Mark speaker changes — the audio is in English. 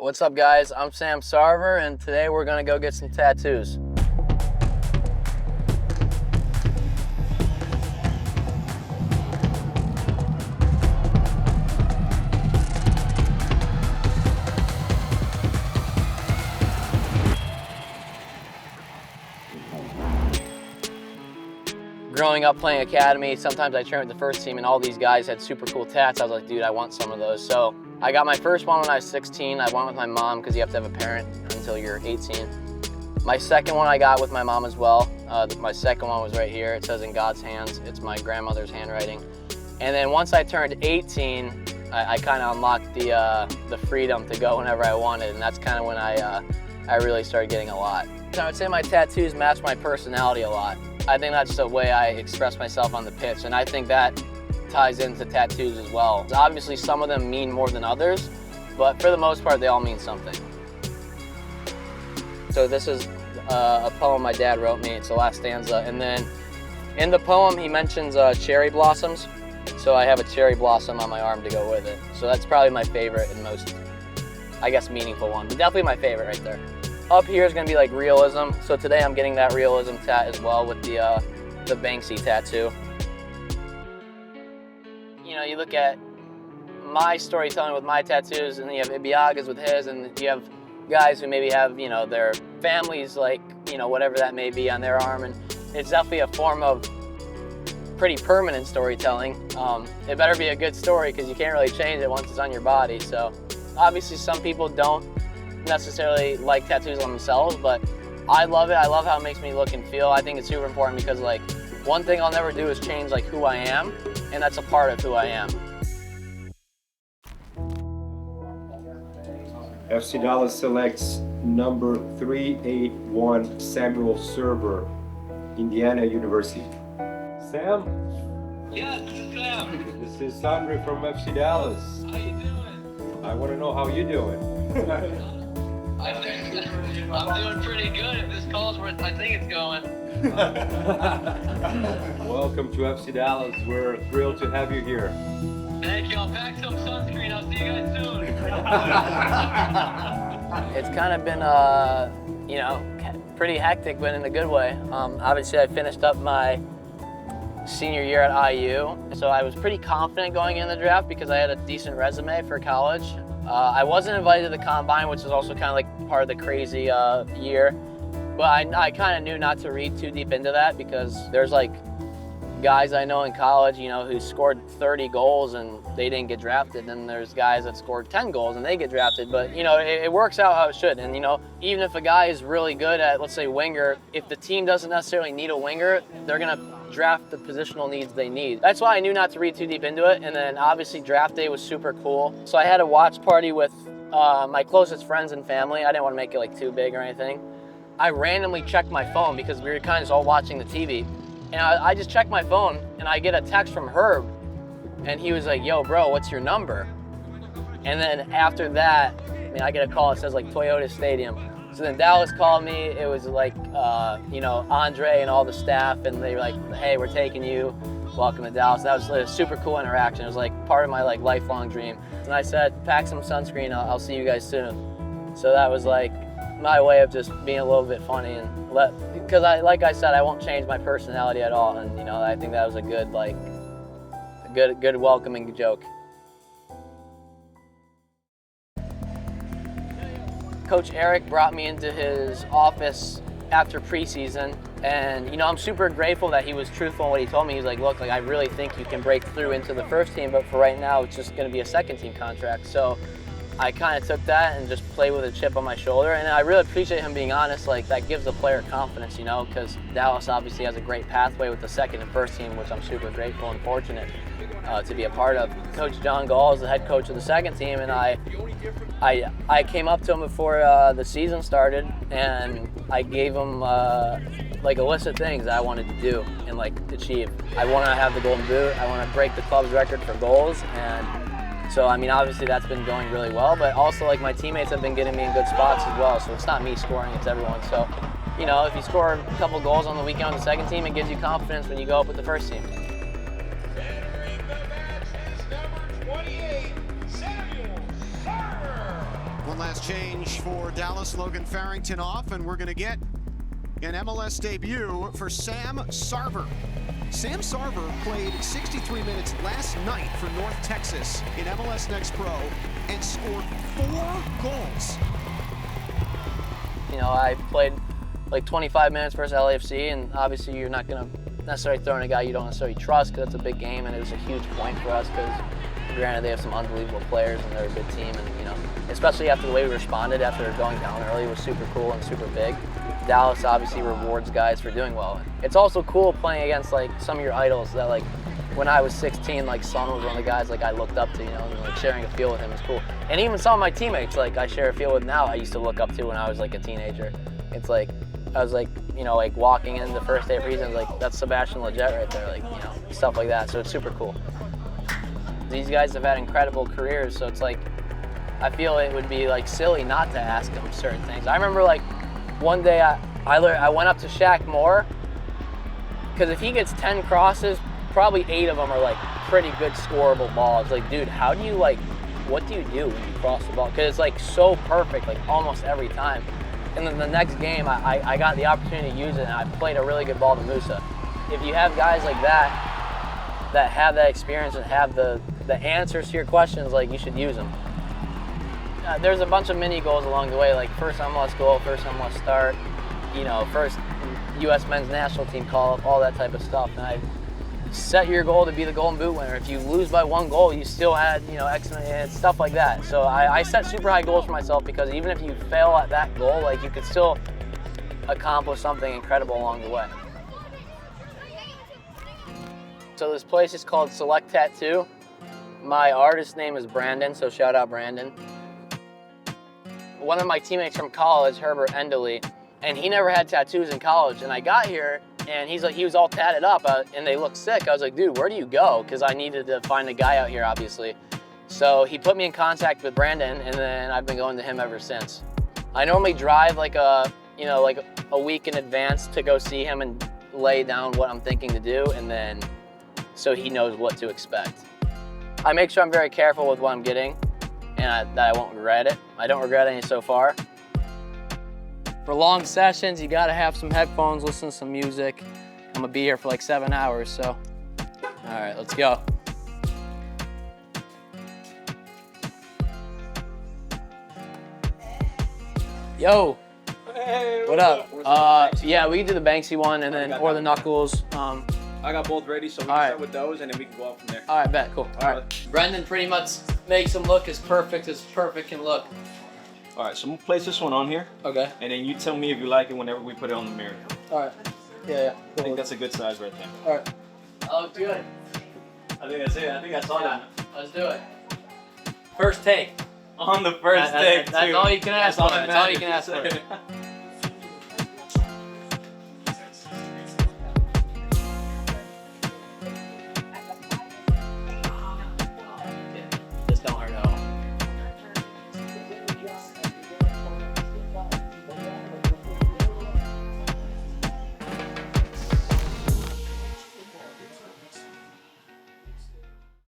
Speaker 1: What's up, guys? I'm Sam Sarver, and today we're gonna go get some tattoos. Growing up playing academy, sometimes I trained with the first team and all these guys had super cool tats. I was like, dude, I want some of those. So I got my first one when I was 16. I went with my mom because you have to have a parent until you're 18. My second one I got with my mom as well. My second one was right here. It says "In God's Hands." It's my grandmother's handwriting. And then once I turned 18, I kind of unlocked the freedom to go whenever I wanted, and that's kind of when I really started getting a lot. So I would say my tattoos match my personality a lot. I think that's the way I express myself on the pitch, and I think that ties into tattoos as well. Obviously, some of them mean more than others, but for the most part, they all mean something. So this is a poem my dad wrote me. It's the last stanza, and then in the poem, he mentions cherry blossoms. So I have a cherry blossom on my arm to go with it. So that's probably my favorite and most, I guess, meaningful one, but definitely my favorite right there. Up here is gonna be like realism. So today I'm getting that realism tat as well with the Banksy tattoo. You know, you look at my storytelling with my tattoos, and then you have Ibiaga's with his, and you have guys who maybe have, you know, their families, like, you know, whatever that may be on their arm, and it's definitely a form of pretty permanent storytelling. It better be a good story because you can't really change it once it's on your body. So obviously some people don't necessarily like tattoos on themselves, but I love it. I love how it makes me look and feel. I think it's super important because, like, one thing I'll never do is change like who I am, and that's a part of who I am.
Speaker 2: FC Dallas selects number 381 Sam Sarver, Indiana University. Sam?
Speaker 3: Yes, this is Sam.
Speaker 2: This is Sandra from FC Dallas.
Speaker 3: How you doing?
Speaker 2: I want to know how you're doing.
Speaker 3: I'm doing pretty good. If this calls where I think it's going.
Speaker 2: Welcome to FC Dallas. We're thrilled to have you here.
Speaker 3: Thank you. I'll pack some sunscreen. I'll see you guys soon.
Speaker 1: It's kind of been, you know, pretty hectic, but in a good way. Obviously, I finished up my senior year at IU, so I was pretty confident going in the draft because I had a decent resume for college. I wasn't invited to the combine, which is also kind of like part of the crazy year, but I kind of knew not to read too deep into that because there's like guys I know in college, you know, who scored 30 goals and they didn't get drafted. And there's guys that scored 10 goals and they get drafted. But, you know, it works out how it should. And, you know, even if a guy is really good at, let's say, winger, if the team doesn't necessarily need a winger, they're going to draft the positional needs they need. That's why I knew not to read too deep into it. And then obviously draft day was super cool. So I had a watch party with my closest friends and family. I didn't want to make it like too big or anything. I randomly checked my phone because we were kind of just all watching the TV. And I just checked my phone and I get a text from Herb and he was like, "Yo, bro, what's your number?" And then after that, I mean, I get a call, it says like Toyota Stadium. So then Dallas called me. It was like, you know, Andre and all the staff, and they were like, "Hey, we're taking you. Welcome to Dallas." That was a super cool interaction. It was like part of my like lifelong dream. And I said, "Pack some sunscreen. I'll see you guys soon." So that was like my way of just being a little bit funny and because like I said, I won't change my personality at all. And you know, I think that was a good good welcoming joke. Coach Eric brought me into his office after preseason, and you know, I'm super grateful that he was truthful in what he told me. He's like, "Look, like I really think you can break through into the first team, but for right now, it's just going to be a second team contract." So I kind of took that and just played with a chip on my shoulder, and I really appreciate him being honest. Like, that gives the player confidence, you know, because Dallas obviously has a great pathway with the second and first team, which I'm super grateful and fortunate to be a part of. Coach John Gall is the head coach of the second team, and I came up to him before the season started, and I gave him like a list of things that I wanted to do and like achieve. I want to have the Golden Boot. I want to break the club's record for goals, and so, I mean, obviously that's been going really well, but also like my teammates have been getting me in good spots as well. So it's not me scoring, it's everyone. So, you know, if you score a couple goals on the weekend on the second team, it gives you confidence when you go up with the first team.
Speaker 4: last change for Dallas. Logan Farrington off, and we're going to get an MLS debut for Sam Sarver. Sam Sarver played 63 minutes last night for North Texas in MLS Next Pro and scored 4 goals.
Speaker 1: You know, I played like 25 minutes versus LAFC, and obviously you're not going to necessarily throw in a guy you don't necessarily trust because it's a big game, and it was a huge point for us because granted they have some unbelievable players and they're a good team, and you know, especially after the way we responded after going down early was super cool and super big. Dallas obviously rewards guys for doing well. It's also cool playing against like some of your idols that like when I was 16, like Son was one of the guys like I looked up to, you know, and like sharing a field with him is cool. And even some of my teammates like I share a field with now I used to look up to when I was like a teenager. It's like I was like, you know, like walking in the first day of preseason, like that's Sebastian Lletget right there, like, you know, stuff like that. So it's super cool. These guys have had incredible careers, so it's like I feel it would be like silly not to ask them certain things. I remember like one day I went up to Shaq Moore because if he gets 10 crosses, probably 8 of them are like pretty good scoreable balls. Like, dude, how do you like, what do you do when you cross the ball? Because it's like so perfect, like almost every time. And then the next game, I got the opportunity to use it, and I played a really good ball to Musa. If you have guys like that, that have that experience and have the answers to your questions, like you should use them. There's a bunch of mini goals along the way, like first MLS goal, first MLS start, you know, first U.S. men's national team call-up, all that type of stuff. And I set your goal to be the Golden Boot winner. If you lose by 1 goal, you still add, you know, X and stuff like that. So I set super high goals for myself because even if you fail at that goal, like you could still accomplish something incredible along the way. So this place is called Select Tattoo. My artist name is Brandon, so shout out Brandon. One of my teammates from college, Herbert Endley, and he never had tattoos in college. And I got here, and he's like, he was all tatted up, and they looked sick. I was like, dude, where do you go? Because I needed to find a guy out here, obviously. So he put me in contact with Brandon, and then I've been going to him ever since. I normally drive like a week in advance to go see him and lay down what I'm thinking to do, and then so he knows what to expect. I make sure I'm very careful with what I'm getting, and that I won't regret it. I don't regret any so far. For long sessions, you gotta have some headphones, listen to some music. I'm gonna be here for like 7 hours, so. All right, let's go. Yo.
Speaker 2: Hey,
Speaker 1: What up? Yeah, we can do the Banksy one and then, or the Knuckles.
Speaker 2: I got both ready, so we can start with those, and then we can go off from there.
Speaker 1: All right, bet, cool. All right. Brendan pretty much makes them look as perfect can look.
Speaker 2: All right, so I'm gonna place this one on here.
Speaker 1: Okay.
Speaker 2: And then you tell me if you like it whenever we put it on the mirror.
Speaker 1: All right. Yeah. Cool.
Speaker 2: I think that's a good size right there.
Speaker 1: All right. That looks good.
Speaker 2: I think that's it. I think that's all done.
Speaker 1: Let's do it. First take.
Speaker 2: On the first take,
Speaker 1: That's all you can ask for. That's all you can ask for.